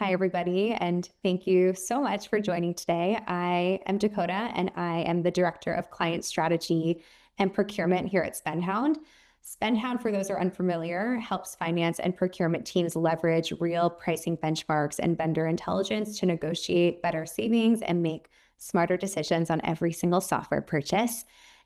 Hi, everybody, and thank you so much for joining today. I am Dakota, and I am the Director of Client Strategy and Procurement here at SpendHound. SpendHound, for those who are unfamiliar, helps finance and procurement teams leverage real pricing benchmarks and vendor intelligence to negotiate better savings and make smarter decisions on every single software purchase.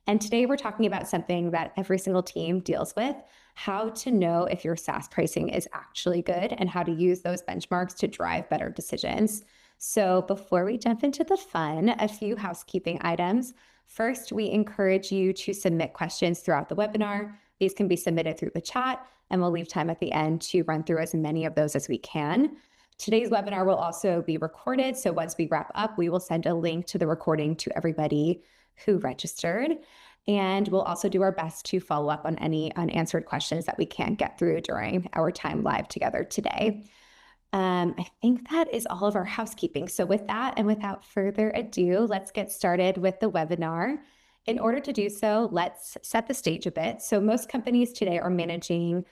And today we're talking about something that every single team deals with: how to know if your SaaS pricing is actually good and how to use those benchmarks to drive better decisions. So before we jump into the fun, a few housekeeping items. First, we encourage you to submit questions throughout the webinar. These can be submitted through the chat, and we'll leave time at the end to run through as many of those as we can. Today's webinar will also be recorded, so once we wrap up, we will send a link to the recording to everybody who registered. And we'll also do our best to follow up on any unanswered questions that we can't get through during our time live together today. I think that is all of our housekeeping. So with that, and without further ado, let's get started with the webinar. In order to do so, let's set the stage a bit. So most companies today are managing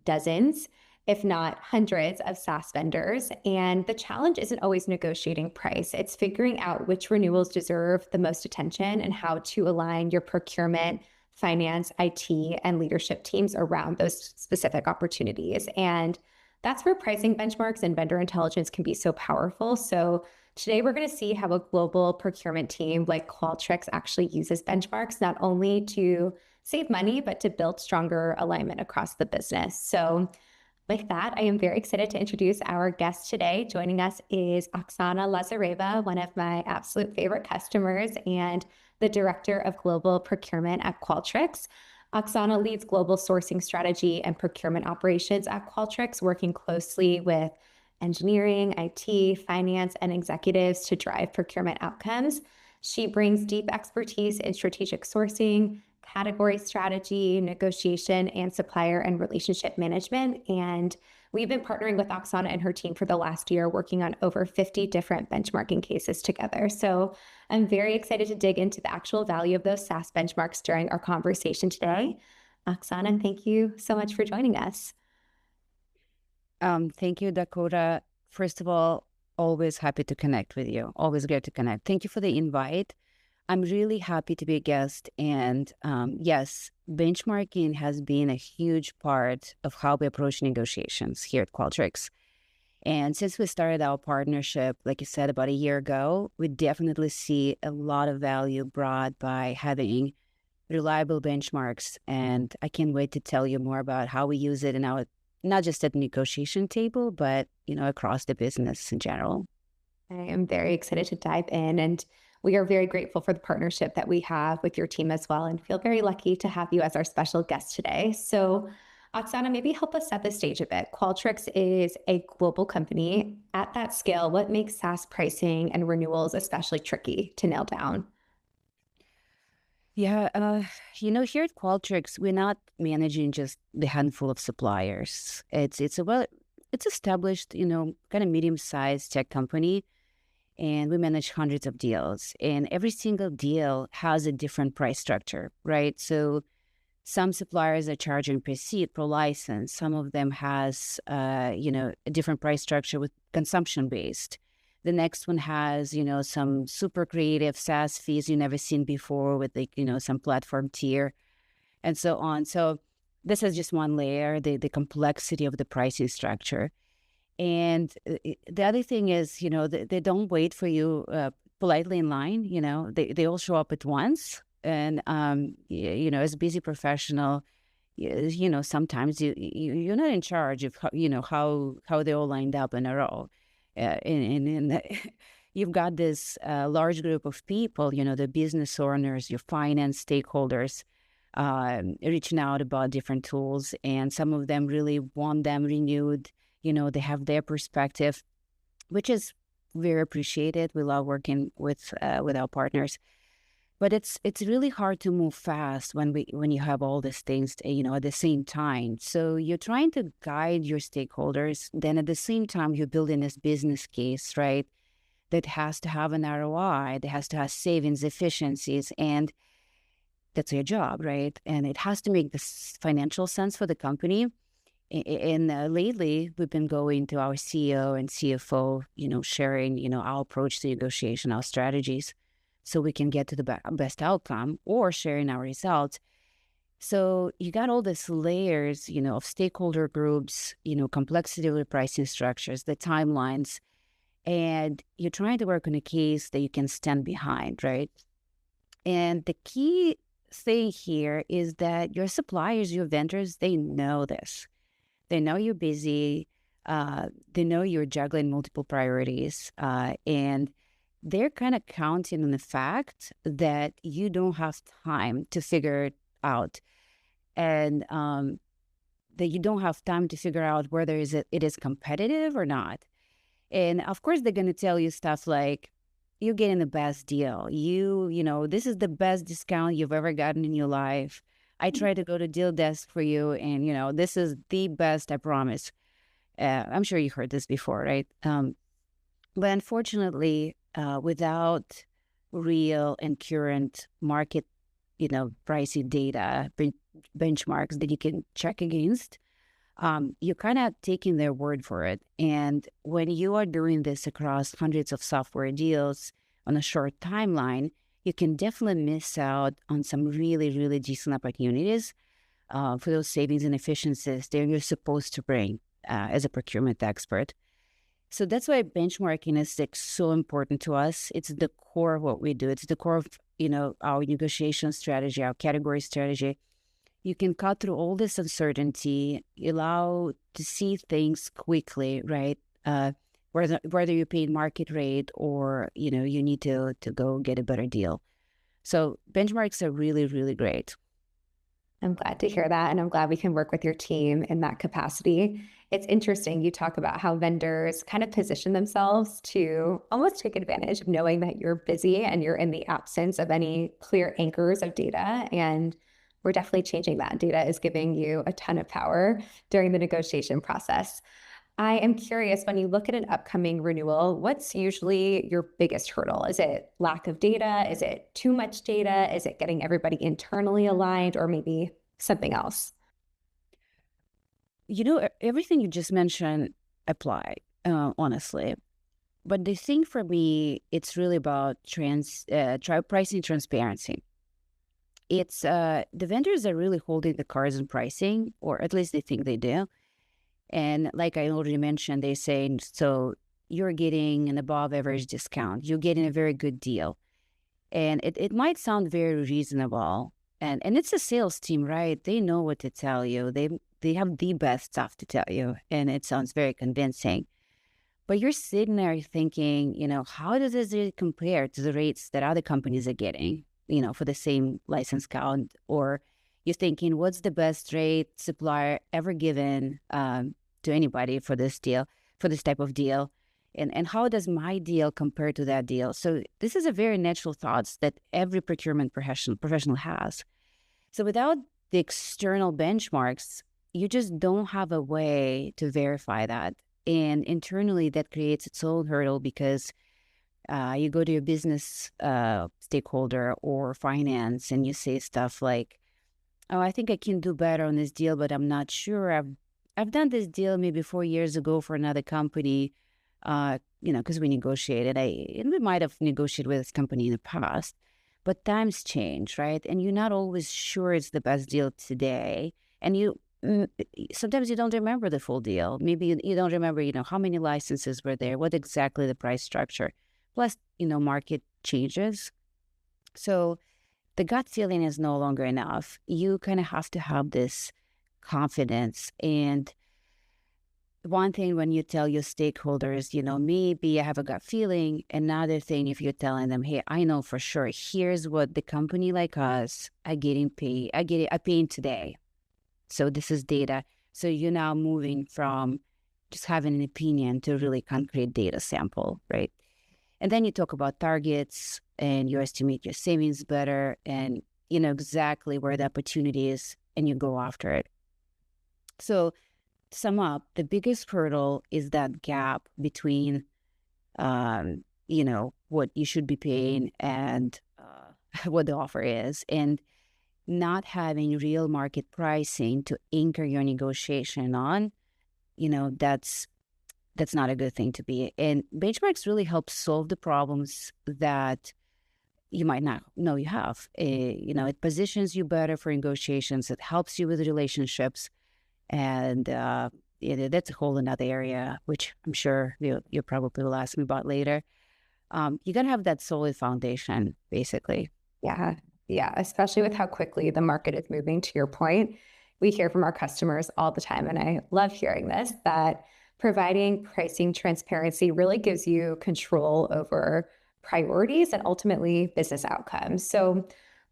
dozens, if not hundreds, of SaaS vendors. And the challenge isn't always negotiating price. It's figuring out which renewals deserve the most attention and how to align your procurement, finance, IT, and leadership teams around those specific opportunities. And that's where pricing benchmarks and vendor intelligence can be so powerful. So today we're going to see how a global procurement team like Qualtrics actually uses benchmarks, not only to save money, but to build stronger alignment across the business. So with that, I am very excited to introduce our guest today. Joining us is Oksana Lazarayba, one of my absolute favorite customers and the Director of Global Procurement at Qualtrics. Oksana leads global sourcing strategy and procurement operations at Qualtrics, working closely with engineering, IT, finance, and executives to drive procurement outcomes. She brings deep expertise in strategic sourcing, category strategy, negotiation, and supplier and relationship management. And we've been partnering with Oksana and her team for the last year, working on over 50 different benchmarking cases together. So I'm very excited to dig into the actual value of those SaaS benchmarks during our conversation today. Oksana, thank you so much for joining us. Thank you, Dakota. First of all, always happy to connect with you. Always great to connect. Thank you for the invite. I'm really happy to be a guest. And yes, benchmarking has been a huge part of how we approach negotiations here at Qualtrics. And since we started our partnership, like you said, about a year ago, we definitely see a lot of value brought by having reliable benchmarks. And I can't wait to tell you more about how we use it in our, not just at the negotiation table, but, across the business in general. I am very excited to dive in, and we are very grateful for the partnership that we have with your team as well, and feel very lucky to have you as our special guest today. So Oksana, maybe help us set the stage a bit. Qualtrics is a global company. At that scale, what makes SaaS pricing and renewals especially tricky to nail down? Yeah, here at Qualtrics, we're not managing just the handful of suppliers. It's established, kind of medium-sized tech company, and we manage hundreds of deals. And every single deal has a different price structure, right? So some suppliers are charging per seat, per license. Some of them has, a different price structure with consumption-based. The next one has, some super creative SaaS fees you never seen before with some platform tier and so on. So this is just one layer, the complexity of the pricing structure. And the other thing is, they don't wait for you politely in line. They all show up at once. And, as a busy professional, sometimes you're not in charge of, how they all lined up in a row. And you've got this large group of people, the business owners, your finance stakeholders, reaching out about different tools. And some of them really want them renewed. They have their perspective, which is very appreciated. We love working with our partners. But it's really hard to move fast when you have all these things, at the same time. So you're trying to guide your stakeholders. Then at the same time, you're building this business case, right? That has to have an ROI, that has to have savings, efficiencies, and that's your job, right? And it has to make this financial sense for the company. And lately, we've been going to our CEO and CFO, sharing, our approach to negotiation, our strategies, so we can get to the best outcome, or sharing our results. So you got all these layers, of stakeholder groups, complexity of the pricing structures, the timelines, and you're trying to work on a case that you can stand behind, right? And the key thing here is that your suppliers, your vendors, they know this. They know you're busy. They know you're juggling multiple priorities. And they're kind of counting on the fact that you don't have time to figure it out. And that you don't have time to figure out whether it is competitive or not. And of course, they're going to tell you stuff like, you're getting the best deal. This is the best discount you've ever gotten in your life. I try to go to deal desk for you, and, this is the best, I promise. I'm sure you heard this before, right? But unfortunately, without real and current market, pricing data, benchmarks that you can check against, you're kind of taking their word for it. And when you are doing this across hundreds of software deals on a short timeline, you can definitely miss out on some really, really decent opportunities for those savings and efficiencies that you're supposed to bring as a procurement expert. So that's why benchmarking is so important to us. It's the core of what we do. It's the core of, our negotiation strategy, our category strategy. You can cut through all this uncertainty, allow to see things quickly, right? Whether you're paying market rate or, you need to go get a better deal. So benchmarks are really, really great. I'm glad to hear that. And I'm glad we can work with your team in that capacity. It's interesting. You talk about how vendors kind of position themselves to almost take advantage of knowing that you're busy and you're in the absence of any clear anchors of data. And we're definitely changing that. Data is giving you a ton of power during the negotiation process. I am curious, when you look at an upcoming renewal, what's usually your biggest hurdle? Is it lack of data? Is it too much data? Is it getting everybody internally aligned, or maybe something else? Everything you just mentioned apply, honestly. But the thing for me, it's really about pricing transparency. It's the vendors are really holding the cards on pricing, or at least they think they do. And like I already mentioned, they say, so you're getting an above average discount. You're getting a very good deal. And it might sound very reasonable. And it's a sales team, right? They know what to tell you. They have the best stuff to tell you. And it sounds very convincing. But you're sitting there thinking, how does this really compare to the rates that other companies are getting, for the same license count? Or you're thinking, what's the best rate supplier ever given to anybody for this deal, for this type of deal? And how does my deal compare to that deal? So this is a very natural thoughts that every procurement professional has. So without the external benchmarks, you just don't have a way to verify that. And internally, that creates its own hurdle because you go to your business stakeholder or finance and you say stuff like, oh, I think I can do better on this deal, but I'm not sure. I've done this deal maybe 4 years ago for another company, because we negotiated. And we might have negotiated with this company in the past, but times change, right? And you're not always sure it's the best deal today. And sometimes you don't remember the full deal. Maybe you don't remember, how many licenses were there, what exactly the price structure. Plus, market changes. So the gut feeling is no longer enough. You kind of have to have this confidence. And one thing when you tell your stakeholders, maybe I have a gut feeling. Another thing, if you're telling them, hey, I know for sure, here's what the company like us are getting paid. I'm paying today. So this is data. So you're now moving from just having an opinion to really concrete data sample, right? And then you talk about targets and you estimate your savings better and you know exactly where the opportunity is and you go after it. So to sum up, the biggest hurdle is that gap between, what you should be paying and what the offer is. And not having real market pricing to anchor your negotiation on, that's not a good thing to be. And benchmarks really help solve the problems that you might not know you have. It positions you better for negotiations. It helps you with relationships. And that's a whole another area, which I'm sure you probably will ask me about later. You got to have that solid foundation, basically. Yeah. Yeah. Especially with how quickly the market is moving, to your point. We hear from our customers all the time, and I love hearing this, that providing pricing transparency really gives you control over priorities and ultimately business outcomes. So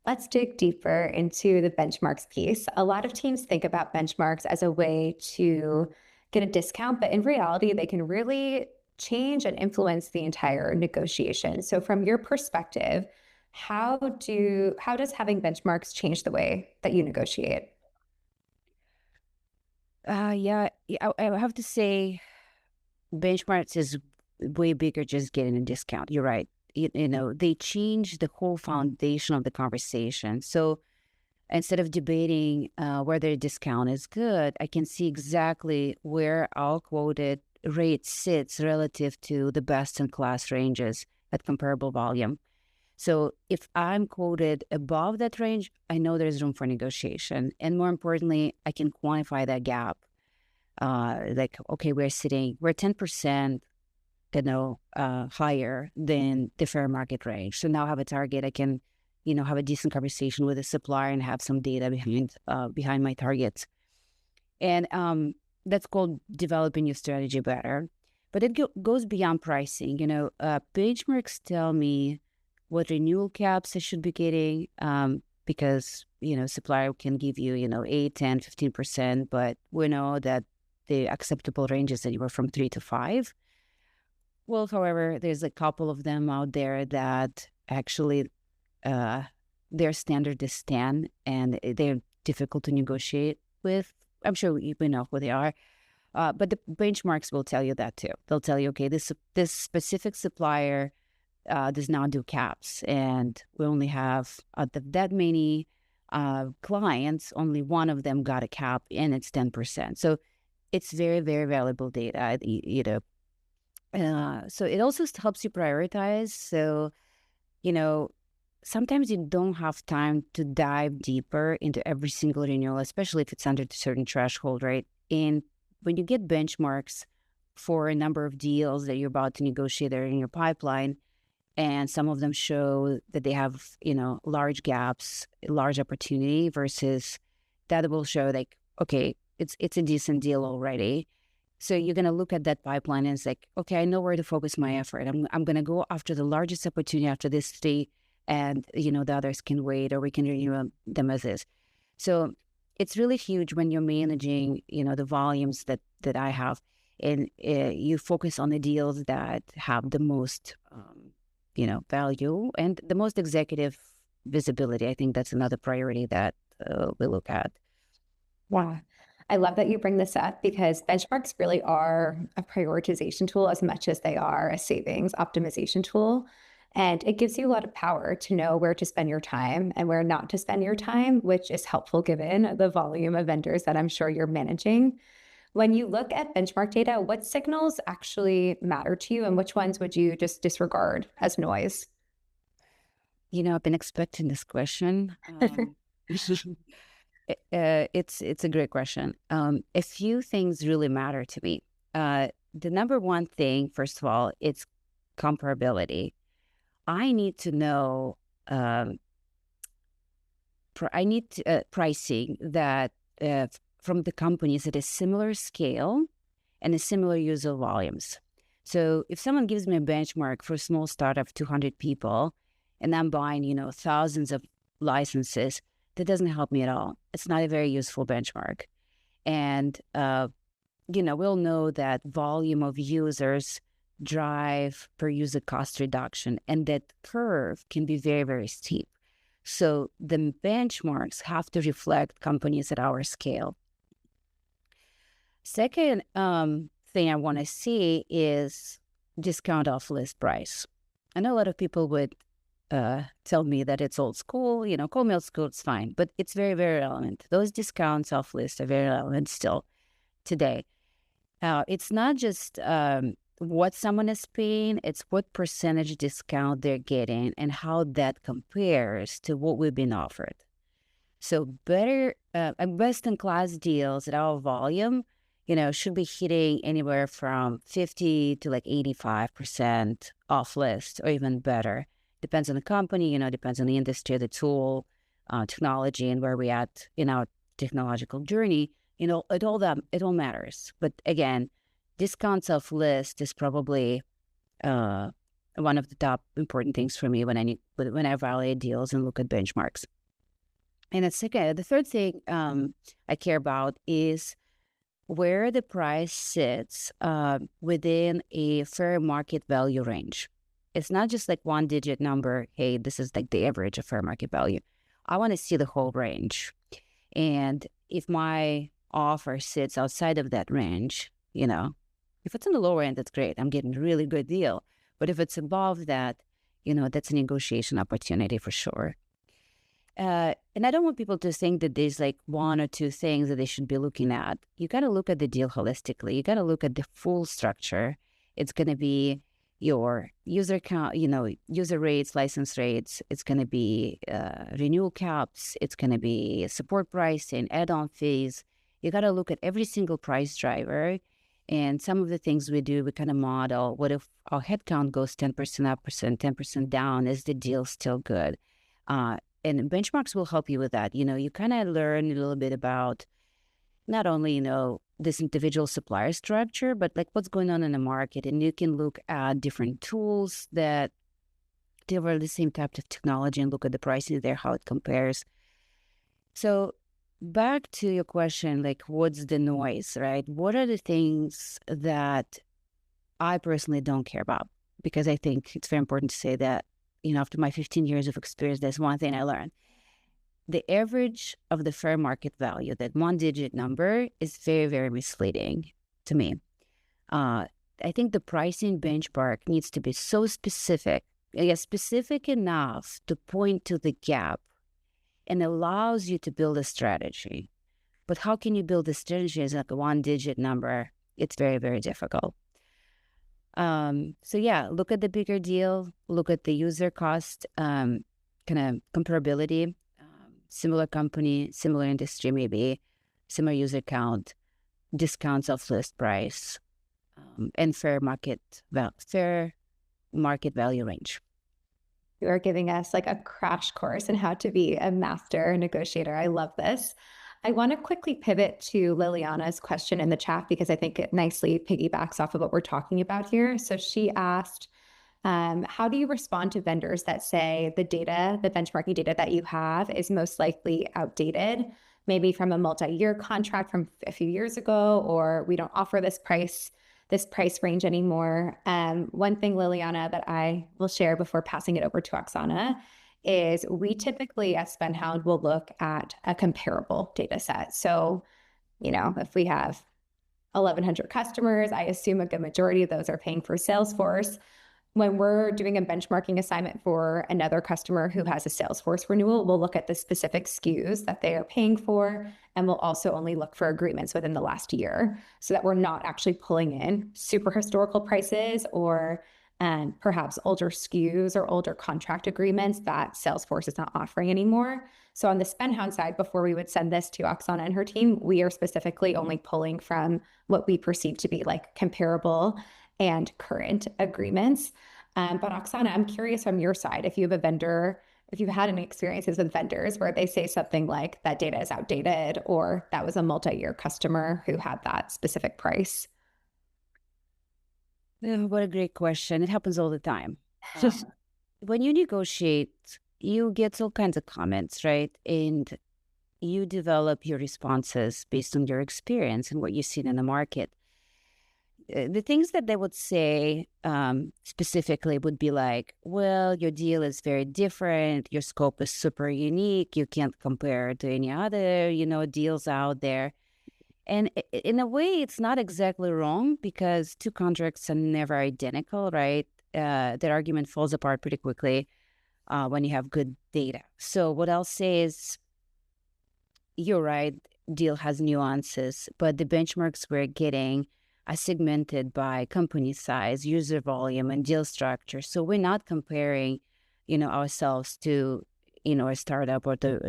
let's dig deeper into the benchmarks piece. A lot of teams think about benchmarks as a way to get a discount, but in reality, they can really change and influence the entire negotiation. So from your perspective, how does having benchmarks change the way that you negotiate? I have to say benchmarks is way bigger just getting a discount. You're right. They change the whole foundation of the conversation. So instead of debating whether a discount is good, I can see exactly where our quoted rate sits relative to the best-in-class ranges at comparable volume. So if I'm quoted above that range, I know there's room for negotiation. And more importantly, I can quantify that gap. Okay, we're 10%, higher than the fair market range. So now I have a target. I can, have a decent conversation with a supplier and have some data behind my targets. And that's called developing your strategy better. But it goes beyond pricing. Benchmarks tell me what renewal caps I should be getting, because, supplier can give you, 8, 10, 15%, but we know that the acceptable range is anywhere from 3 to 5. Well, however, there's a couple of them out there that actually their standard is 10, and they're difficult to negotiate with. I'm sure you know who they are. But the benchmarks will tell you that too. They'll tell you, okay, this specific supplier does not do caps, and we only have that many clients. Only one of them got a cap, and it's 10%. So it's very, very valuable data. So it also helps you prioritize. So sometimes you don't have time to dive deeper into every single renewal, especially if it's under a certain threshold, right? And when you get benchmarks for a number of deals that you're about to negotiate that are in your pipeline, and some of them show that they have, large gaps, large opportunity versus that will show like, okay, it's a decent deal already. So you're going to look at that pipeline and it's like, okay, I know where to focus my effort. I'm going to go after the largest opportunity after this three, and, the others can wait, or we can renew them as is. So it's really huge when you're managing, the volumes that I have, and you focus on the deals that have the most, value and the most executive visibility. I think that's another priority that we look at. Yeah. I love that you bring this up, because benchmarks really are a prioritization tool as much as they are a savings optimization tool. And it gives you a lot of power to know where to spend your time and where not to spend your time, which is helpful given the volume of vendors that I'm sure you're managing. When you look at benchmark data, what signals actually matter to you, and which ones would you just disregard as noise? I've been expecting this question. It's a great question. A few things really matter to me. The number one thing, first of all, it's comparability. I need to know. I need pricing that from the companies at a similar scale and a similar user volumes. So if someone gives me a benchmark for a small startup of 200 people, and I'm buying, thousands of licenses, that doesn't help me at all. It's not a very useful benchmark. And, we'll know that volume of users drive per user cost reduction, and that curve can be very, very steep. So the benchmarks have to reflect companies at our scale. Second thing I want to see is discount off list price. I know a lot of people would tell me that it's old school. Call me old school, it's fine. But it's very, very relevant. Those discounts off list are very relevant still today. It's not just what someone is paying, it's what percentage discount they're getting and how that compares to what we've been offered. So better, best-in-class deals at our volume, should be hitting anywhere from 50 to like 85% off list or even better. Depends on the company, depends on the industry, the tool, technology, and where we're at in our technological journey. It all matters. But again, discounts off list is probably one of the top important things for me when I evaluate deals and look at benchmarks. And the third thing I care about is where the price sits within a fair market value range. It's not just like one digit number. Hey, this is like the average of fair market value. I want to see the whole range. And if my offer sits outside of that range, if it's on the lower end, that's great. I'm getting a really good deal. But if it's above that, that's a negotiation opportunity for sure. And I don't want people to think that there's like one or two things that they should be looking at. You got to look at the deal holistically. You got to look at the full structure. It's going to be your user count, user rates, license rates. It's going to be renewal caps. It's going to be support pricing, add-on fees. You got to look at every single price driver. And some of the things we do, we kind of model, what if our headcount goes 10% up, 10% down? Is the deal still good? And benchmarks will help you with that. You kind of learn a little bit about not only, this individual supplier structure, but like what's going on in the market. And you can look at different tools that deliver the same type of technology and look at the pricing there, how it compares. So back to your question, like what's the noise, right? What are the things that I personally don't care about? Because I think it's very important to say that, after my 15 years of experience, there's one thing I learned. The average of the fair market value, that one-digit number, is very, very misleading to me. I think the pricing benchmark needs to be so specific, specific enough to point to the gap and allows you to build a strategy. But how can you build a strategy as like a one-digit number? It's very, very difficult. Look at the bigger deal, look at the user cost, kind of comparability, similar company, similar industry, maybe similar user count, discounts off list price, and fair market value range. You are giving us like a crash course in how to be a master negotiator. I love this. I want to quickly pivot to Liliana's question in the chat because I think it nicely piggybacks off of what we're talking about here. So she asked, how do you respond to vendors that say the benchmarking data that you have is most likely outdated, maybe from a multi-year contract from a few years ago, or we don't offer this price range anymore? One thing, Liliana, that I will share before passing it over to Oksana is we typically at SpendHound will look at a comparable data set. So, if we have 1,100 customers, I assume a good majority of those are paying for Salesforce. When we're doing a benchmarking assignment for another customer who has a Salesforce renewal, we'll look at the specific SKUs that they are paying for, and we'll also only look for agreements within the last year so that we're not actually pulling in super historical prices or perhaps older SKUs or older contract agreements that Salesforce is not offering anymore. So on the SpendHound side, before we would send this to Oksana and her team, we are specifically only pulling from what we perceive to be like comparable and current agreements. But Oksana, I'm curious from your side, if you've had any experiences with vendors where they say something like that data is outdated or that was a multi-year customer who had that specific price. What a great question. It happens all the time. When you negotiate, you get all kinds of comments, right? And you develop your responses based on your experience and what you've seen in the market. The things that they would say specifically would be like, well, your deal is very different. Your scope is super unique. You can't compare it to any other, deals out there. And in a way, it's not exactly wrong because two contracts are never identical, right? That argument falls apart pretty quickly. when you have good data. So what I'll say is, you're right, deal has nuances, but the benchmarks we're getting are segmented by company size, user volume, and deal structure. So we're not comparing, ourselves to, a startup or to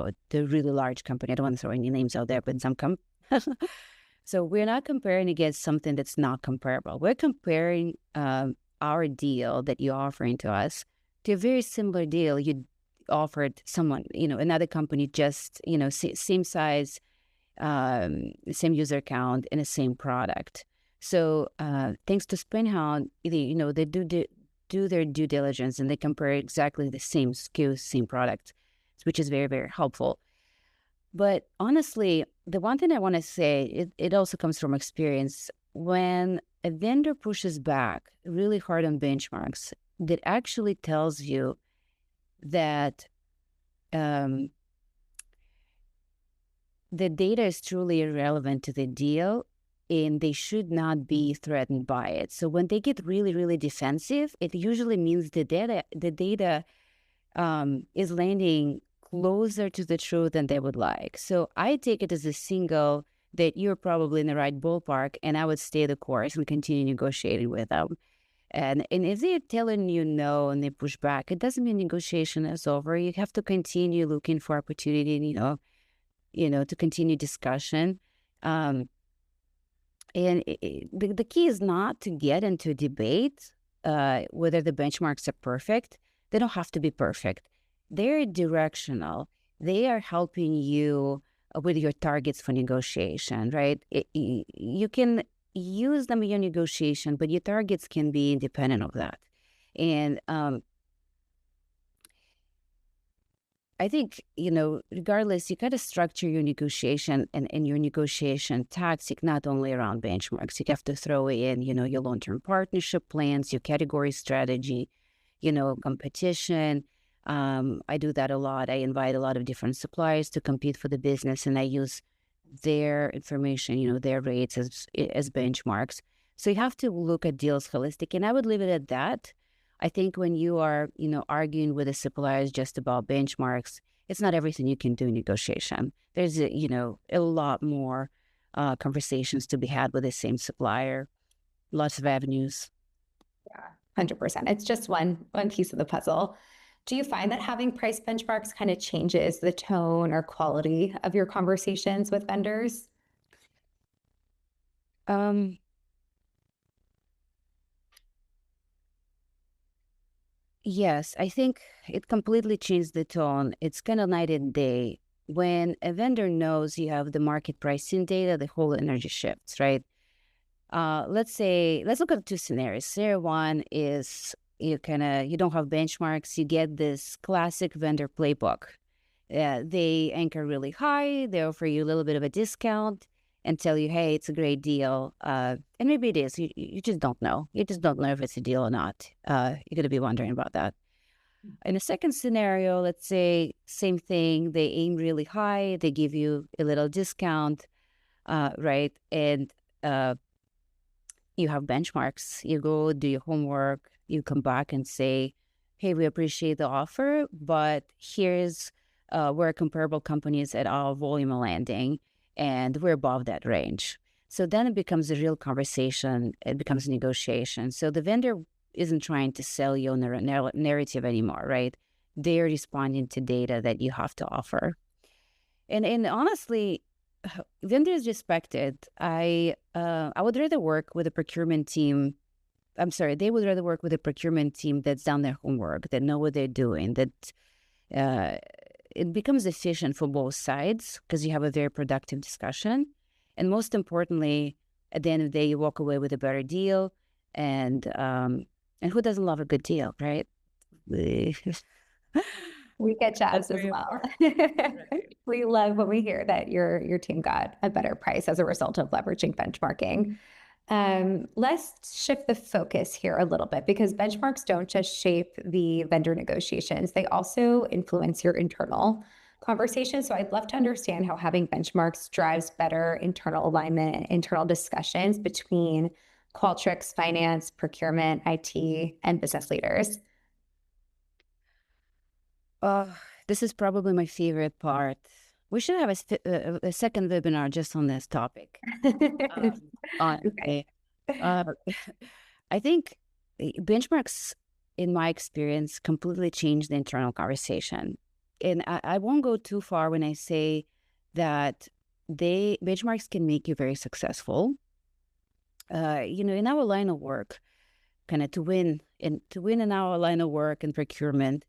a really large company. I don't want to throw any names out there, but so we're not comparing against something that's not comparable. We're comparing our deal that you're offering to us to a very similar deal you offered someone, another company, just, same size, same user account, and the same product. So thanks to SpendHound, they do their due diligence, and they compare exactly the same SKUs, same product, which is very, very helpful. But honestly, the one thing I want to say, it also comes from experience. When a vendor pushes back really hard on benchmarks, that actually tells you that the data is truly irrelevant to the deal, and they should not be threatened by it. So when they get really, really defensive, it usually means the data is landing closer to the truth than they would like. So I take it as a signal that you're probably in the right ballpark, and I would stay the course and continue negotiating with them. And if they're telling you no and they push back, it doesn't mean negotiation is over. You have to continue looking for opportunity, to continue discussion. And the key is not to get into a debate whether the benchmarks are perfect. They don't have to be perfect. They're directional. They are helping you with your targets for negotiation, right? You can use them in your negotiation, but your targets can be independent of that. And I think, regardless, you got to structure your negotiation and your negotiation tactic not only around benchmarks. You have to throw in, your long-term partnership plans, your category strategy, competition. I do that a lot. I invite a lot of different suppliers to compete for the business, and I use their information, their rates as benchmarks. So you have to look at deals holistic, and I would leave it at that. I think when you are, arguing with the suppliers just about benchmarks, it's not everything you can do in negotiation. There's, a lot more conversations to be had with the same supplier, lots of avenues. Yeah, 100%. It's just one piece of the puzzle. Do you find that having price benchmarks kind of changes the tone or quality of your conversations with vendors? Yes, I think it completely changed the tone. It's kind of night and day. When a vendor knows you have the market pricing data, the whole energy shifts, right? Let's look at two scenarios. Scenario one is you don't have benchmarks. You get this classic vendor playbook. They anchor really high. They offer you a little bit of a discount and tell you, hey, it's a great deal. And maybe it is. You just don't know. You just don't know if it's a deal or not. You're going to be wondering about that. In a second scenario, let's say same thing. They aim really high. They give you a little discount, right? And you have benchmarks. You go do your homework. You come back and say, hey, we appreciate the offer, but here's where comparable companies at our volume are landing, and we're above that range. So then it becomes a real conversation. It becomes a negotiation. So the vendor isn't trying to sell you on a narrative anymore, right? They're responding to data that you have to offer. And honestly, vendors respect it. I would rather work with a procurement team. I'm sorry, they would rather work with a procurement team that's done their homework, that know what they're doing, that it becomes efficient for both sides because you have a very productive discussion. And most importantly, at the end of the day, you walk away with a better deal. And who doesn't love a good deal, right? We get jobs as well. We love when we hear that your team got a better price as a result of leveraging benchmarking. Let's shift the focus here a little bit, because benchmarks don't just shape the vendor negotiations, they also influence your internal conversations. So I'd love to understand how having benchmarks drives better internal alignment, internal discussions between Qualtrics, finance, procurement, IT, and business leaders. Uh, this is probably my favorite part. We should have a second webinar just on this topic. Okay. Honestly, uh, I think benchmarks, in my experience, completely change the internal conversation. And I won't go too far when I say that benchmarks can make you very successful. In our line of work, kind of to win in our line of work and procurement,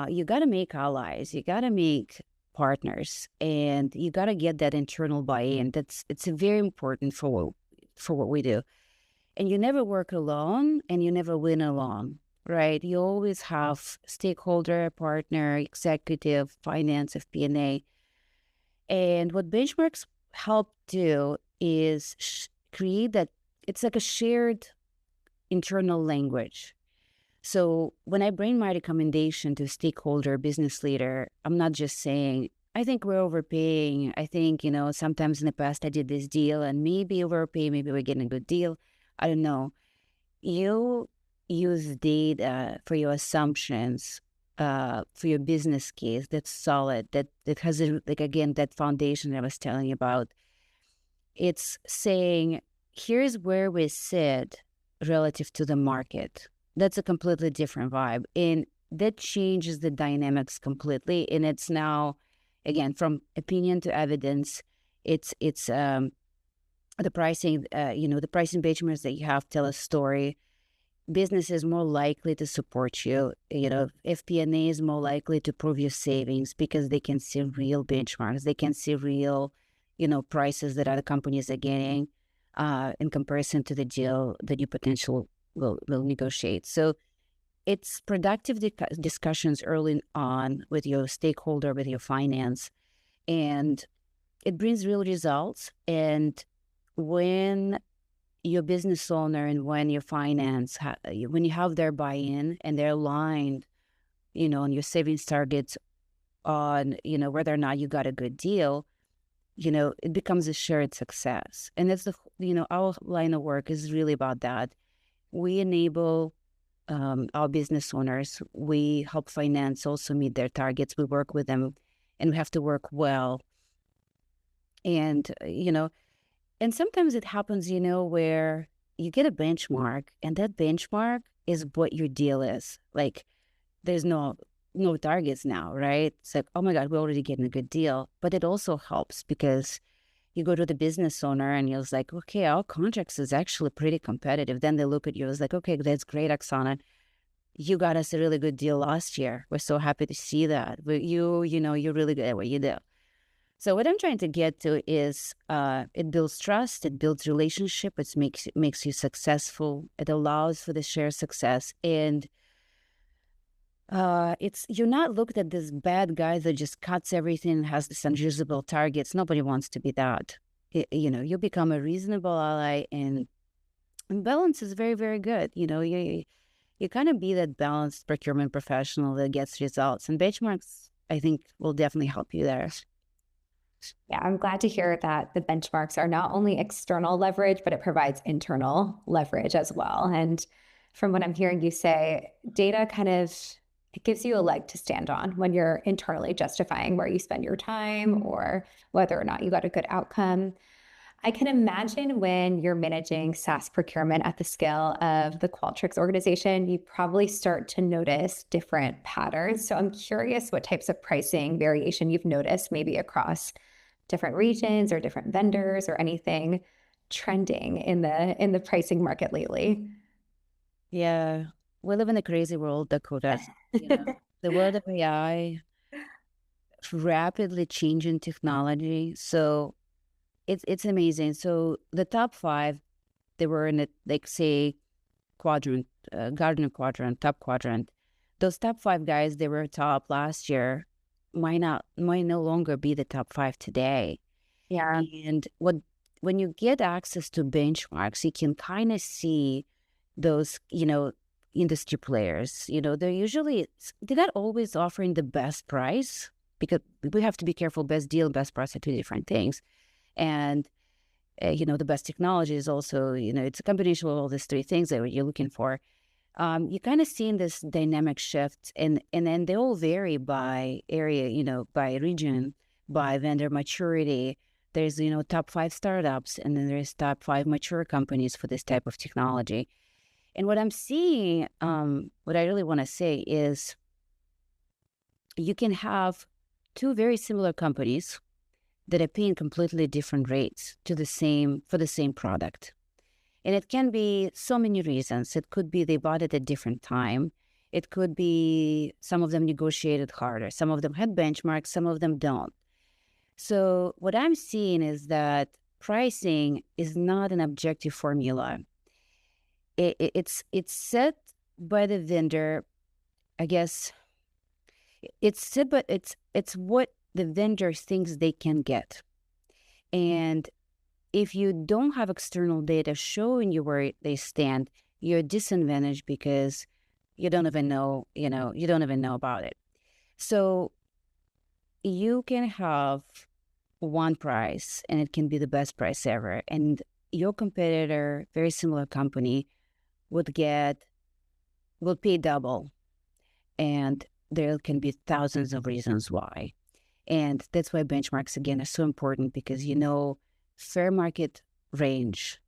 you got to make allies, you got to make partners, and you got to get that internal buy-in. It's very important for what we do. And you never work alone, and you never win alone, right? You always have stakeholder, partner, executive, finance, FP&A. And what benchmarks help do is create that. It's like a shared internal language. So when I bring my recommendation to a stakeholder, business leader, I'm not just saying, I think we're overpaying. I think, sometimes in the past I did this deal and maybe overpay, maybe we're getting a good deal. I don't know. You use data for your assumptions, for your business case that's solid, that has, again, that foundation I was telling you about. It's saying, here's where we sit relative to the market. That's a completely different vibe. And that changes the dynamics completely. And it's now, again, from opinion to evidence, it's the pricing, the pricing benchmarks that you have tell a story. Business is more likely to support you. FP&A is more likely to prove your savings because they can see real benchmarks. They can see real, prices that other companies are getting in comparison to the deal that you potentially will negotiate. So it's productive discussions early on with your stakeholder, with your finance, and it brings real results. And when your business owner and when your finance, when you have their buy-in and they're aligned, on your savings targets, on, whether or not you got a good deal, it becomes a shared success. And that's our line of work is really about that. We enable our business owners. We help finance also meet their targets. We work with them, and we have to work well. And, and sometimes it happens, where you get a benchmark, and that benchmark is what your deal is. Like, there's no targets now, right? It's like, oh my God, we're already getting a good deal. But it also helps because you go to the business owner and you're like, okay, our contracts is actually pretty competitive. Then they look at you as like, okay, that's great, Oksana. You got us a really good deal last year. We're so happy to see that. But you're really good at what you do. So what I'm trying to get to is it builds trust, it builds relationship, it makes you successful. It allows for the shared success. And you're not looked at this bad guy that just cuts everything, has this unusable targets. Nobody wants to be that. You become a reasonable ally, and balance is very, very good. You kind of be that balanced procurement professional that gets results, and benchmarks, I think, will definitely help you there. Yeah, I'm glad to hear that the benchmarks are not only external leverage, but it provides internal leverage as well. And from what I'm hearing you say, data it gives you a leg to stand on when you're internally justifying where you spend your time or whether or not you got a good outcome. I can imagine when you're managing SaaS procurement at the scale of the Qualtrics organization, you probably start to notice different patterns. So I'm curious what types of pricing variation you've noticed, maybe across different regions or different vendors or anything trending in the pricing market lately. Yeah, we live in a crazy world, Dakota. The world of AI, rapidly changing technology. So it's amazing. So the top 5, they were in say quadrant, Gartner quadrant, top quadrant. Those top 5 guys, they were top last year, might no longer be the top 5 today. Yeah. And when you get access to benchmarks, you can kind of see those, industry players. They're not always offering the best price, because we have to be careful. Best deal, best price are 2 different things. And the best technology is also, it's a combination of all these 3 things that you're looking for. You kind of seen this dynamic shift, and then they all vary by area, by region, by vendor maturity. There's, top 5 startups, and then there's top 5 mature companies for this type of technology. And what I'm seeing, what I really want to say is you can have 2 very similar companies that are paying completely different rates for the same product. And it can be so many reasons. It could be they bought it at a different time. It could be some of them negotiated harder. Some of them had benchmarks, some of them don't. So what I'm seeing is that pricing is not an objective formula. It's set by the vendor, I guess. It's set, but it's what the vendor thinks they can get. And if you don't have external data showing you where they stand, you're disadvantaged because you don't even know about it. So you can have one price and it can be the best price ever. And your competitor, very similar company, will pay double. And there can be thousands of reasons why. And that's why benchmarks, again, are so important, because fair market range.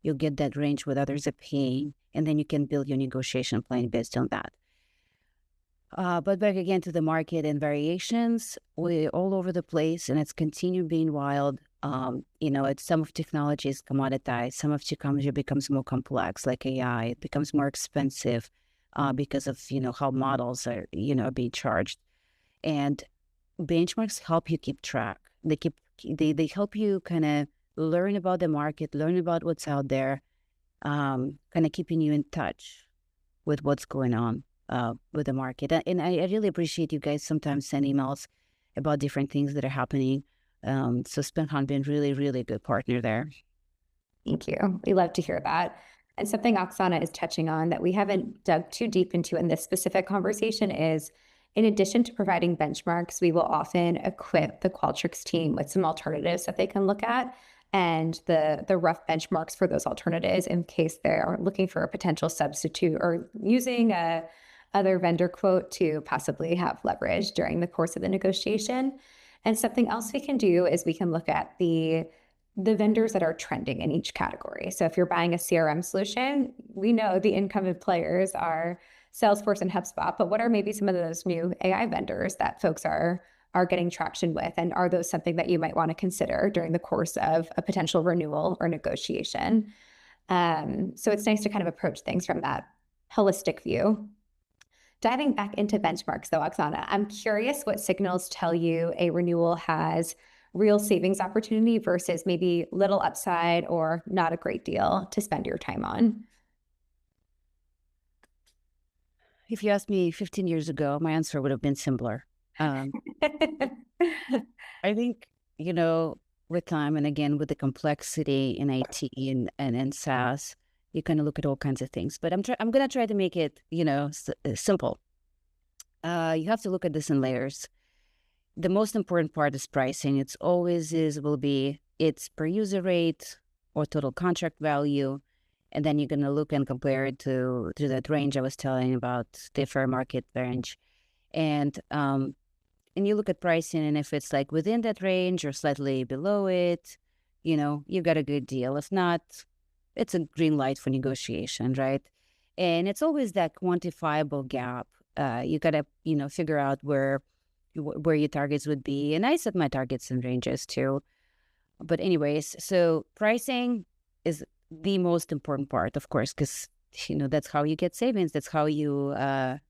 You'll get that range what others are paying, and then you can build your negotiation plan based on that. But back again to the market and variations, we're all over the place, and it's continued being wild. Some of technology is commoditized. Some of technology becomes more complex, like AI. It becomes more expensive because of, how models are, being charged. And benchmarks help you keep track. They help you kind of learn about the market, learn about what's out there, kind of keeping you in touch with what's going on with the market. And I really appreciate you guys sometimes send emails about different things that are happening. So SpendHound been really, really good partner there. Thank you. We love to hear that. And something Oksana is touching on that we haven't dug too deep into in this specific conversation is, in addition to providing benchmarks, we will often equip the Qualtrics team with some alternatives that they can look at, and the rough benchmarks for those alternatives in case they're looking for a potential substitute or using a other vendor quote to possibly have leverage during the course of the negotiation. And something else we can do is we can look at the vendors that are trending in each category. So if you're buying a CRM solution, we know the incumbent players are Salesforce and HubSpot, but what are maybe some of those new AI vendors that folks are getting traction with? And are those something that you might want to consider during the course of a potential renewal or negotiation? So it's nice to kind of approach things from that holistic view. Diving back into benchmarks though, Oksana, I'm curious what signals tell you a renewal has real savings opportunity versus maybe little upside or not a great deal to spend your time on. If you asked me 15 years ago, my answer would have been simpler. I think, with time and again, with the complexity in IT and SaaS, you kind of look at all kinds of things. But I'm going to try to make it, simple. You have to look at this in layers. The most important part is pricing. It's per user rate or total contract value. And then you're going to look and compare it to that range I was telling about, the fair market range. And you look at pricing, and if it's like within that range or slightly below it, you've got a good deal. If not, it's a green light for negotiation, right? And it's always that quantifiable gap. You got to, figure out where your targets would be. And I set my targets and ranges too. But anyways, so pricing is the most important part, of course, because, that's how you get savings. That's how you, our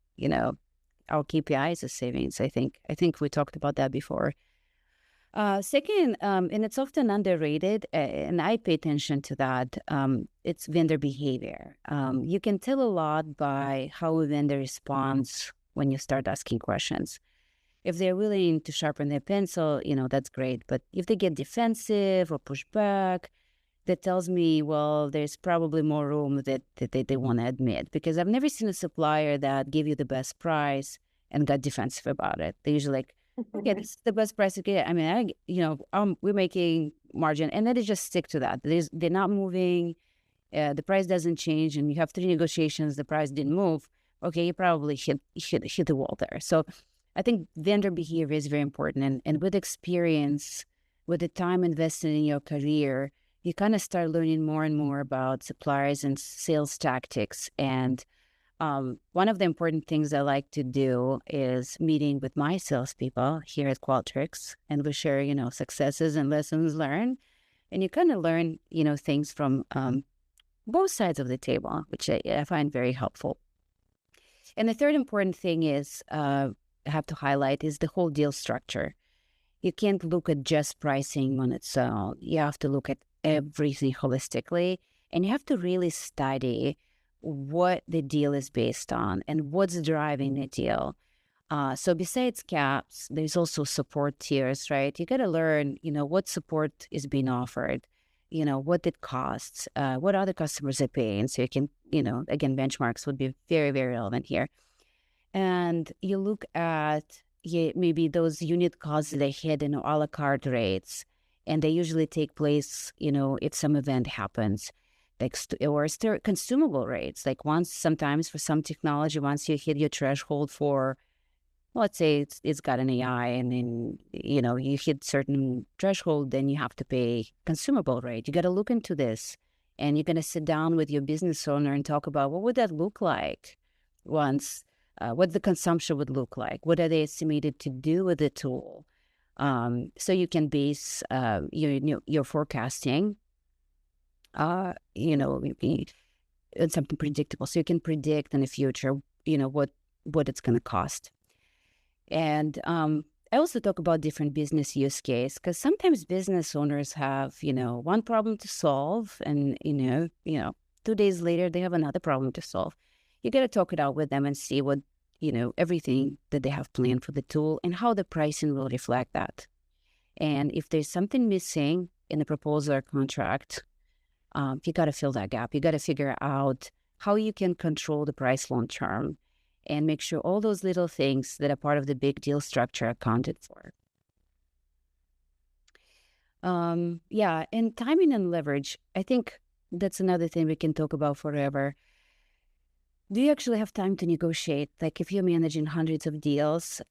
KPIs is savings. I think we talked about that before. Second, and it's often underrated, and I pay attention to that, it's vendor behavior. You can tell a lot by how a vendor responds when you start asking questions. If they're willing to sharpen their pencil, that's great. But if they get defensive or push back, that tells me, well, there's probably more room that they want to admit. Because I've never seen a supplier that gave you the best price and got defensive about it. They're usually like, okay, this is the best price you get. I mean, we're making margin, and then they just stick to that. They're not moving. the price doesn't change and you have 3 negotiations, the price didn't move, okay, you probably hit the wall there. So I think vendor behavior is very important. And with experience, with the time invested in your career, you kind of start learning more and more about suppliers and sales tactics. And one of the important things I like to do is meeting with my salespeople here at Qualtrics, and we share, successes and lessons learned. And you kind of learn, things from both sides of the table, which I find very helpful. And the third important thing is I have to highlight is the whole deal structure. You can't look at just pricing on its own. You have to look at everything holistically, and you have to really study what the deal is based on and what's driving the deal. So besides caps, there's also support tiers, right? You got to learn, what support is being offered, what it costs, what other customers are paying. So you can, again, benchmarks would be very, very relevant here. And you look at maybe those unit costs that they hit in a la carte rates, and they usually take place, if some event happens, like or consumable rates. Like sometimes for some technology, once you hit your threshold for, let's say it's got an AI, and then you hit certain threshold, then you have to pay consumable rate. You got to look into this, and you're going to sit down with your business owner and talk about what would that look like once. What the consumption would look like, what are they estimated to do with the tool, so you can base your forecasting, on something predictable, so you can predict in the future, what it's going to cost. And I also talk about different business use case, because sometimes business owners have one problem to solve, and 2 days later they have another problem to solve. You got to talk it out with them and see what, everything that they have planned for the tool and how the pricing will reflect that. And if there's something missing in the proposal or contract, you got to fill that gap. You got to figure out how you can control the price long term and make sure all those little things that are part of the big deal structure are accounted for. And timing and leverage, I think that's another thing we can talk about forever. Do you actually have time to negotiate? Like if you're managing hundreds of deals,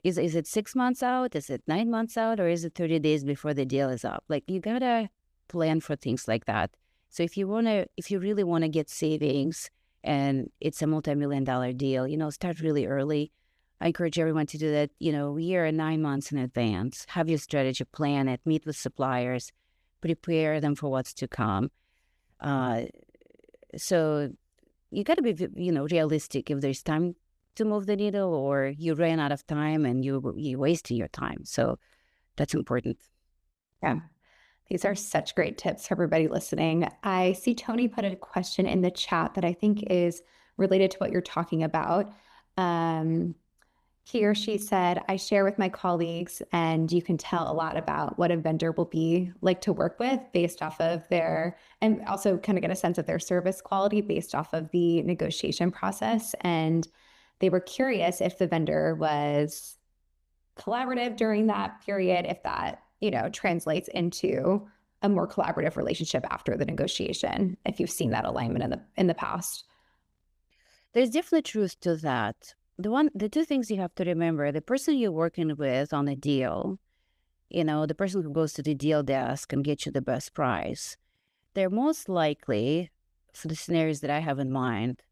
is it 6 months out? Is it 9 months out? Or is it 30 days before the deal is up? Like you gotta plan for things like that. So if you really wanna get savings and it's a multi-million-dollar deal, start really early. I encourage everyone to do that, a year and 9 months in advance. Have your strategy, plan it, meet with suppliers, prepare them for what's to come. So you got to be, realistic if there's time to move the needle, or you ran out of time and you wasted your time. So that's important. Yeah. These are such great tips for everybody listening. I see Tony put a question in the chat that I think is related to what you're talking about. He or she said, I share with my colleagues, and you can tell a lot about what a vendor will be like to work with based off of and also kind of get a sense of their service quality based off of the negotiation process. And they were curious if the vendor was collaborative during that period, if that, translates into a more collaborative relationship after the negotiation, if you've seen that alignment in the past. There's definitely truth to that. The two things you have to remember, the person you're working with on a deal, the person who goes to the deal desk and gets you the best price, they're most likely, for the scenarios that I have in mind,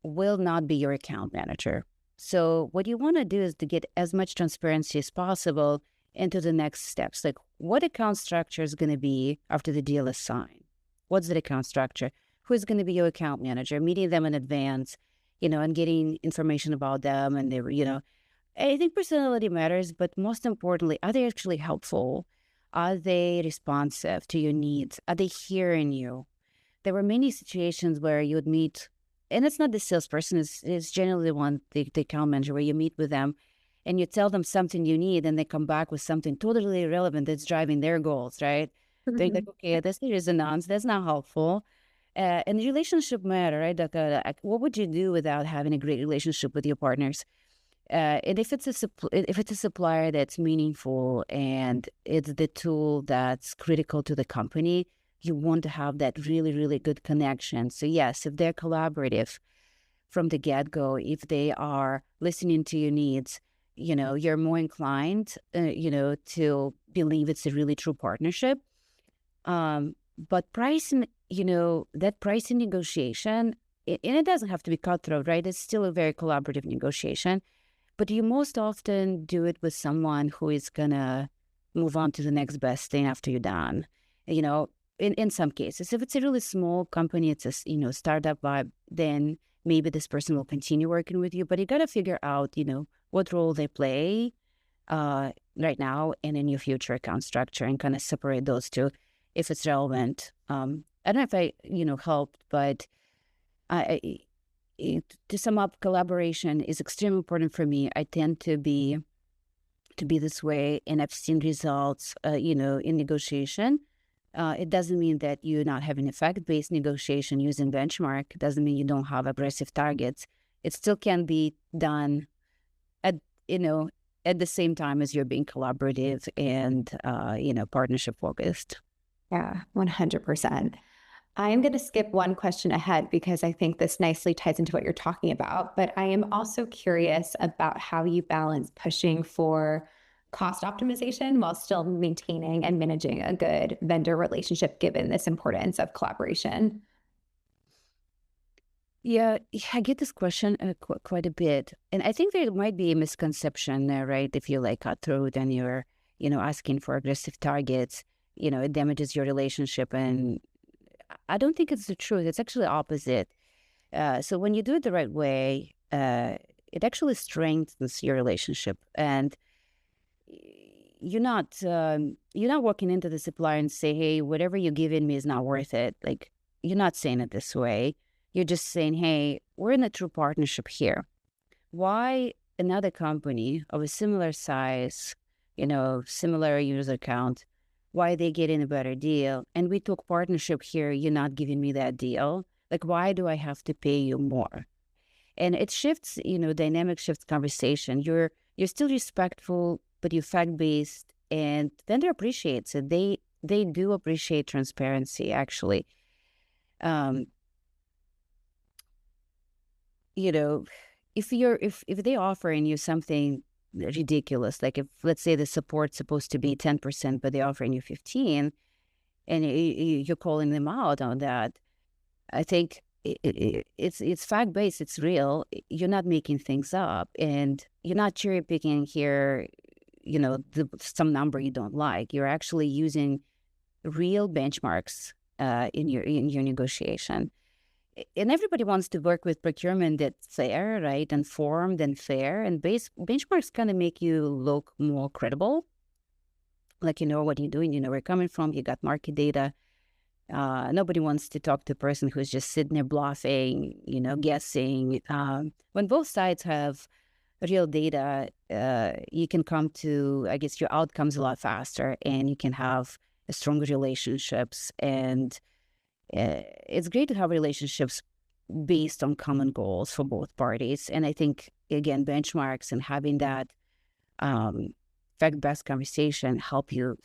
will not be your account manager. So what you want to do is to get as much transparency as possible into the next steps. Like what account structure is going to be after the deal is signed? What's the account structure? Who is going to be your account manager? Meeting them in advance, and getting information about them. And I think personality matters, but most importantly, are they actually helpful? Are they responsive to your needs? Are they hearing you? There were many situations where you would meet, and it's not the salesperson, it's generally the account manager, where you meet with them and you tell them something you need, and they come back with something totally irrelevant that's driving their goals, right? Mm-hmm. They're like, okay, that's the resonance, that's not helpful. And the relationship matter, right, Dakota? What would you do without having a great relationship with your partners? And if it's a supplier that's meaningful and it's the tool that's critical to the company, you want to have that really, really good connection. So yes, if they're collaborative from the get-go, if they are listening to your needs, you're more inclined, to believe it's a really true partnership. But pricing, that pricing negotiation, and it doesn't have to be cutthroat, right? It's still a very collaborative negotiation, but you most often do it with someone who is gonna move on to the next best thing after you're done. In some cases, if it's a really small company, it's a startup vibe, then maybe this person will continue working with you. But you got to figure out, what role they play right now and in your future account structure, and kind of separate those two if it's relevant. I don't know if I, helped, but to sum up, collaboration is extremely important for me. I tend to be this way, and I've seen results, in negotiation. It doesn't mean that you're not having effect-based negotiation using benchmark. It doesn't mean you don't have aggressive targets. It still can be done at the same time as you're being collaborative and, partnership focused. Yeah, 100%. I'm going to skip one question ahead because I think this nicely ties into what you're talking about, but I am also curious about how you balance pushing for cost optimization while still maintaining and managing a good vendor relationship, given this importance of collaboration. Yeah, I get this question quite a bit. And I think there might be a misconception there, right? If you like cutthroat and you're, asking for aggressive targets, it damages your relationship. And I don't think it's the truth. It's actually opposite. So when you do it the right way, it actually strengthens your relationship. And you're not walking into the supplier and say, hey, whatever you're giving me is not worth it. Like, you're not saying it this way. You're just saying, hey, we're in a true partnership here. Why another company of a similar size, similar user count, why they getting a better deal? And we took partnership here, you're not giving me that deal. Like, why do I have to pay you more? And it shifts, dynamic shifts conversation. You're still respectful, but you're fact-based, and vendor appreciates it. They do appreciate transparency, actually. If they're offering you something ridiculous, like if, let's say, the support's supposed to be 10%, but they're offering you 15, and you're calling them out on that, I think it's fact-based, it's real. You're not making things up, and you're not cherry picking here, some number you don't like. You're actually using real benchmarks in your negotiation. And everybody wants to work with procurement that's fair, right? Informed and fair. And benchmarks kind of make you look more credible. Like, you know what you're doing, you know where you're coming from, you got market data. Nobody wants to talk to a person who's just sitting there bluffing, guessing. When both sides have real data, you can come to, I guess, your outcomes a lot faster, and you can have stronger relationships. And it's great to have relationships based on common goals for both parties. And I think, again, benchmarks and having that fact-based conversation help you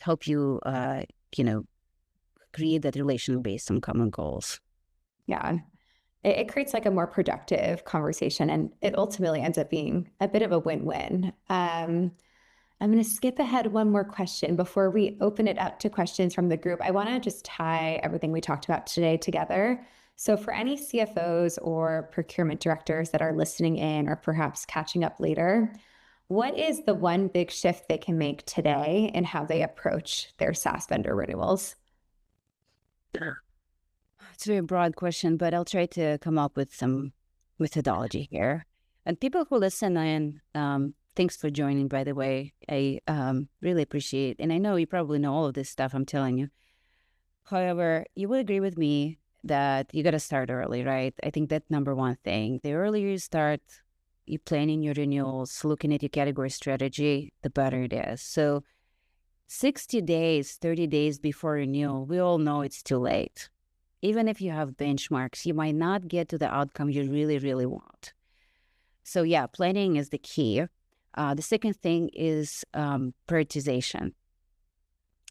create that relation based on common goals. Yeah. It creates like a more productive conversation, and it ultimately ends up being a bit of a win-win. I'm going to skip ahead one more question before we open it up to questions from the group. I want to just tie everything we talked about today together. So for any CFOs or procurement directors that are listening in or perhaps catching up later, what is the one big shift they can make today in how they approach their SaaS vendor renewals? It's a very broad question, but I'll try to come up with some methodology here. And people who listen in, thanks for joining, by the way. I really appreciate it. And I know you probably know all of this stuff I'm telling you. However, you would agree with me that you got to start early, right? I think that's number one thing. The earlier you start, you planning your renewals, looking at your category strategy, the better it is. So 60 days, 30 days before renewal, we all know it's too late. Even if you have benchmarks, you might not get to the outcome you really, really want. So yeah, planning is the key. The second thing is prioritization.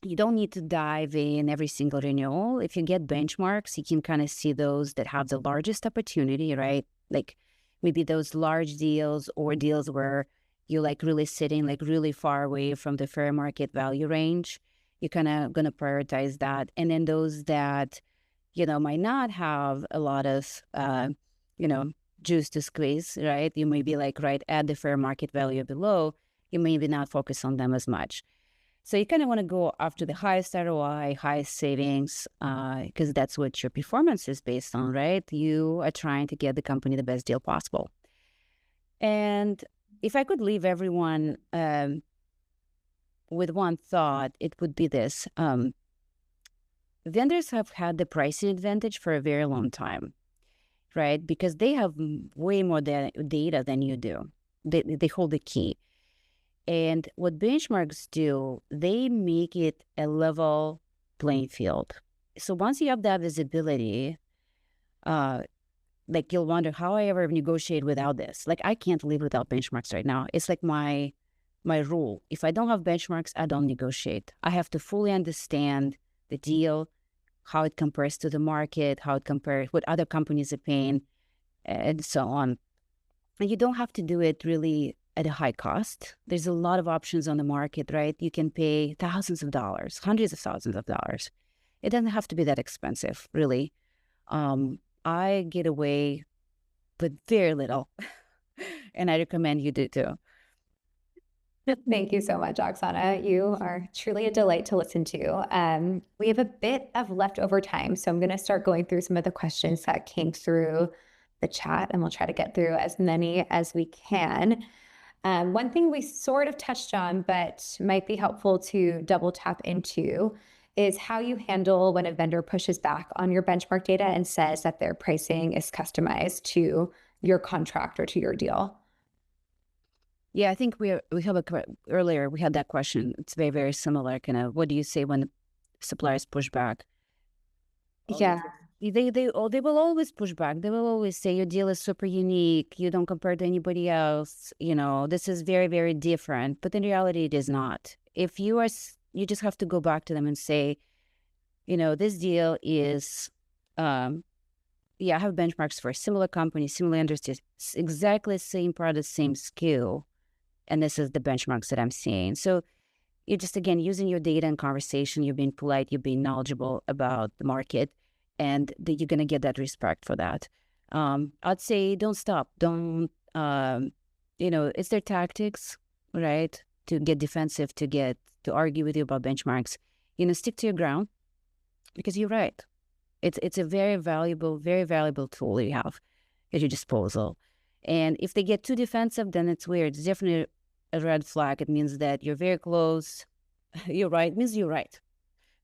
You don't need to dive in every single renewal. If you get benchmarks, you can kind of see those that have the largest opportunity, right? Like maybe those large deals or deals where you're like really sitting like really far away from the fair market value range. You're kind of going to prioritize that. And then those that, might not have a lot of, you know, juice to squeeze, right? You may be like right at the fair market value below. You maybe not focus on them as much. So you kind of want to go after the highest ROI, highest savings, because that's what your performance is based on, right? You are trying to get the company the best deal possible. And if I could leave everyone with one thought, it would be this. Vendors have had the pricing advantage for a very long time, right? Because they have way more data than you do. They hold the key. And what benchmarks do, they make it a level playing field. So once you have that visibility, like you'll wonder how I ever negotiate without this. Like I can't live without benchmarks right now. It's like my rule. If I don't have benchmarks, I don't negotiate. I have to fully understand the deal, how it compares to the market, how it compares, what other companies are paying, and so on. And you don't have to do it really at a high cost. There's a lot of options on the market, right? You can pay thousands of dollars, hundreds of thousands of dollars. It doesn't have to be that expensive, really. I get away with very little, and I recommend you do too. Thank you so much, Oksana. You are truly a delight to listen to. We have a bit of leftover time, so I'm going to start going through some of the questions that came through the chat, and we'll try to get through as many as we can. One thing we sort of touched on, but might be helpful to double tap into, is how you handle when a vendor pushes back on your benchmark data and says that their pricing is customized to your contract or to your deal. Yeah, I think we have earlier we had that question. It's very, very similar. Kind of, what do you say when suppliers push back? Yeah. They will always push back. They will always say your deal is super unique. You don't compare to anybody else. This is very, very different. But in reality, it is not. If you are, you just have to go back to them and say, this deal is, I have benchmarks for a similar company, similar industry, exactly the same product, same skill. And this is the benchmarks that I'm seeing. So you're just, again, using your data and conversation, you're being polite, you're being knowledgeable about the market, and you're going to get that respect for that. I'd say don't stop. Don't, it's their tactics, right, to get defensive, to argue with you about benchmarks. Stick to your ground, because you're right. It's a very valuable tool you have at your disposal. And if they get too defensive, then it's weird. It's definitely a red flag. It means that you're very close. You're right. It means you're right.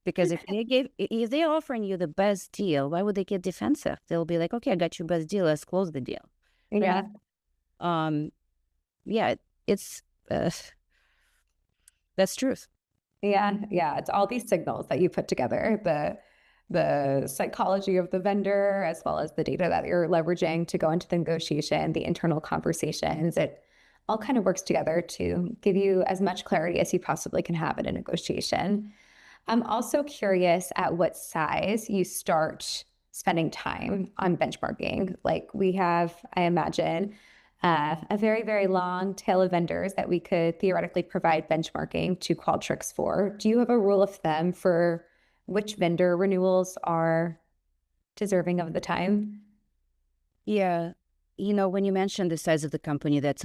Because if they're offering you the best deal, why would they get defensive? They'll be like, okay, I got your best deal. Let's close the deal. Yeah. Right? It's that's truth. Yeah. It's all these signals that you put together, the psychology of the vendor, as well as the data that you're leveraging to go into the negotiation, the internal conversations. It all kind of works together to give you as much clarity as you possibly can have in a negotiation. I'm also curious at what size you start spending time on benchmarking. Like we have, I imagine, a very, very long tail of vendors that we could theoretically provide benchmarking to Qualtrics for. Do you have a rule of thumb for which vendor renewals are deserving of the time? Yeah. When you mentioned the size of the company, that's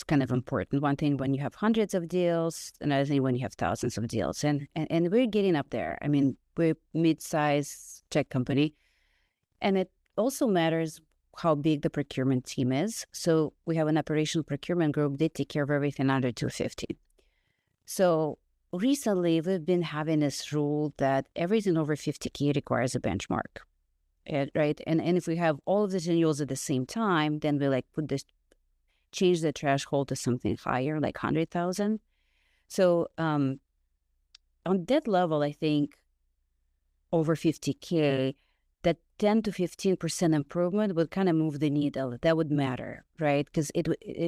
kind of important. One thing when you have hundreds of deals, another thing when you have thousands of deals. And we're getting up there. I mean, we're mid-size tech company. And it also matters how big the procurement team is. So we have an operational procurement group. They take care of everything under 250. So recently, we've been having this rule that everything over 50K requires a benchmark. Right. And if we have all of the renewals at the same time, then we change the threshold to something higher, like 100,000. So on that level, I think over 50K, that 10 to 15% improvement would kind of move the needle. That would matter, right? Because it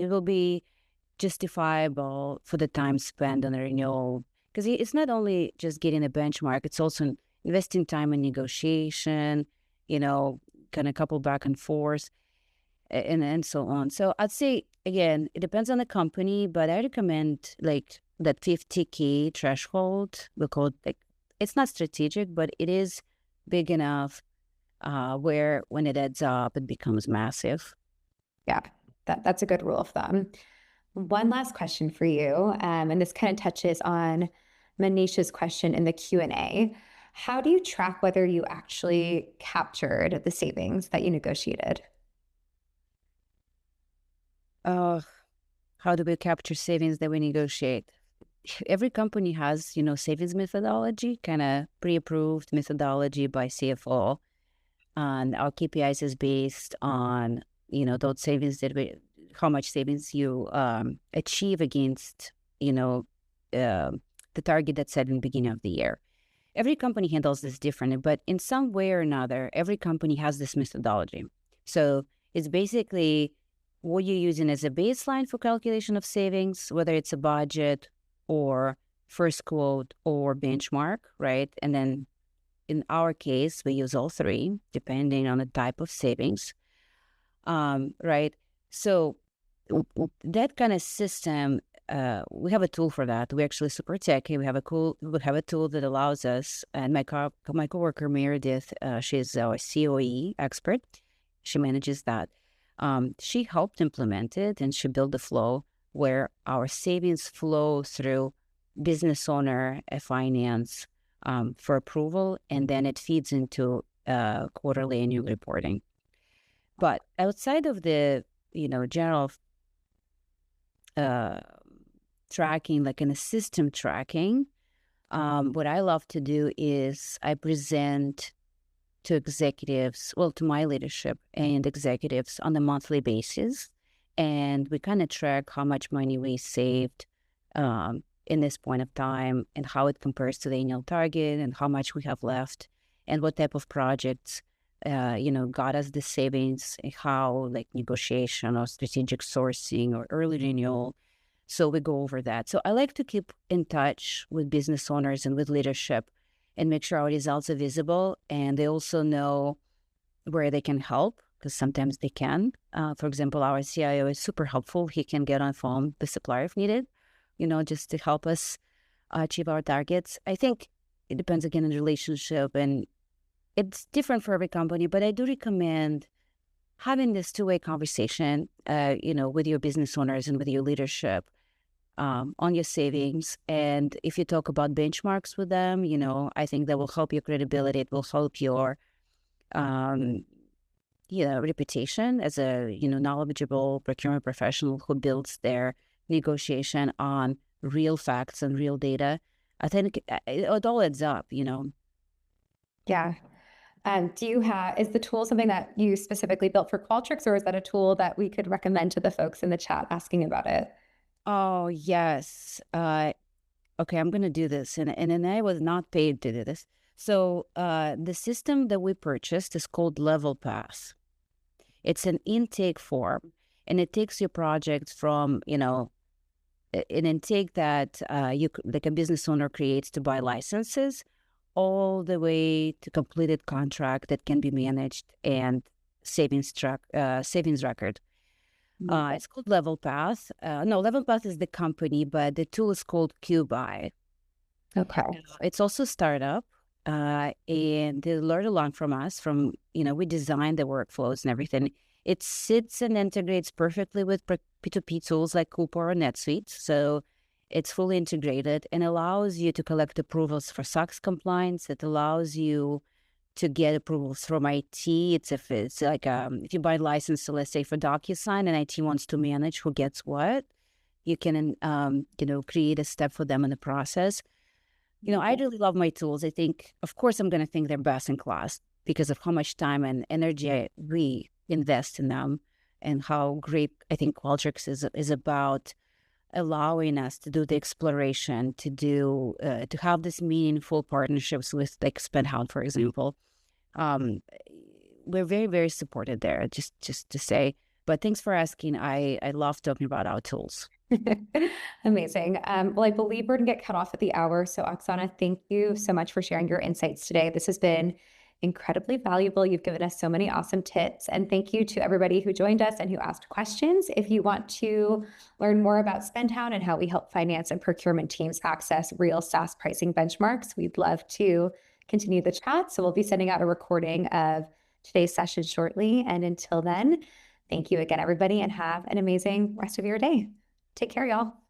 will be justifiable for the time spent on a renewal. because it's not only just getting a benchmark, it's also investing time in negotiation, kind of couple back and forth and so on. So I'd say, again, it depends on the company, but I recommend like that 50K threshold. We call it like, it's not strategic, but it is big enough where when it adds up, it becomes massive. Yeah, that's a good rule of thumb. One last question for you, and this kind of touches on Manisha's question in the Q&A. How do you track whether you actually captured the savings that you negotiated? How do we capture savings that we negotiate? Every company has, savings methodology, kind of pre-approved methodology by CFO. And our KPIs is based on, those savings how much savings you achieve against, the target that's set in the beginning of the year. Every company handles this differently, but in some way or another, every company has this methodology. So it's basically what you're using as a baseline for calculation of savings, whether it's a budget or first quote or benchmark, right? And then in our case, we use all three, depending on the type of savings, right? So that kind of system, we have a tool for that. We're actually super techy. We have a tool that allows us, and my coworker Meredith, she's our COE expert. She manages that. She helped implement it, and she built the flow where our savings flow through business owner, finance, for approval, and then it feeds into quarterly annual reporting. But outside of the general tracking, like in a system tracking, what I love to do is I present to executives, to my leadership and executives on a monthly basis, and we kind of track how much money we saved in this point of time, and how it compares to the annual target, and how much we have left, and what type of projects, got us the savings, and how, like, negotiation or strategic sourcing or early renewal. So we go over that. So I like to keep in touch with business owners and with leadership and make sure our results are visible, and they also know where they can help, because sometimes they can. For example, our CIO is super helpful. He can get on phone with the supplier if needed, just to help us achieve our targets. I think it depends again on the relationship, and it's different for every company, but I do recommend having this two-way conversation, with your business owners and with your leadership on your savings. And if you talk about benchmarks with them, I think that will help your credibility. It will help your, reputation as a, knowledgeable procurement professional who builds their negotiation on real facts and real data. I think it all adds up, Yeah. Is the tool something that you specifically built for Qualtrics, or is that a tool that we could recommend to the folks in the chat asking about it? Oh, yes. Okay, I'm going to do this. And I was not paid to do this. So the system that we purchased is called Level Path. It's an intake form, and it takes your project from, an intake that like a business owner creates to buy licenses, all the way to completed contract that can be managed and savings record. It's called Level Path. No, Level Path is the company, but the tool is called QBuy. Okay. It's also a startup, and they learn along from us. We design the workflows and everything. It sits and integrates perfectly with P2P tools like Coupa or NetSuite. So it's fully integrated and allows you to collect approvals for SOX compliance. It allows you to get approvals from IT. If you buy a license, so let's say for DocuSign, and IT wants to manage who gets what, you can, create a step for them in the process. I really love my tools. I think, of course, I'm going to think they're best in class because of how much time and energy we invest in them, and how great I think Qualtrics is about allowing us to do the exploration, to have this meaningful partnerships with, like, SpendHound, for example. We're very, very supported there, just to say. But thanks for asking. I love talking about our tools. Amazing. Well, I believe we're going to get cut off at the hour. So, Oksana, thank you so much for sharing your insights today. This has been incredibly valuable. You've given us so many awesome tips. And thank you to everybody who joined us and who asked questions. If you want to learn more about SpendHound and how we help finance and procurement teams access real SaaS pricing benchmarks, we'd love to continue the chat. So, we'll be sending out a recording of today's session shortly. And until then, thank you again, everybody, and have an amazing rest of your day. Take care, y'all.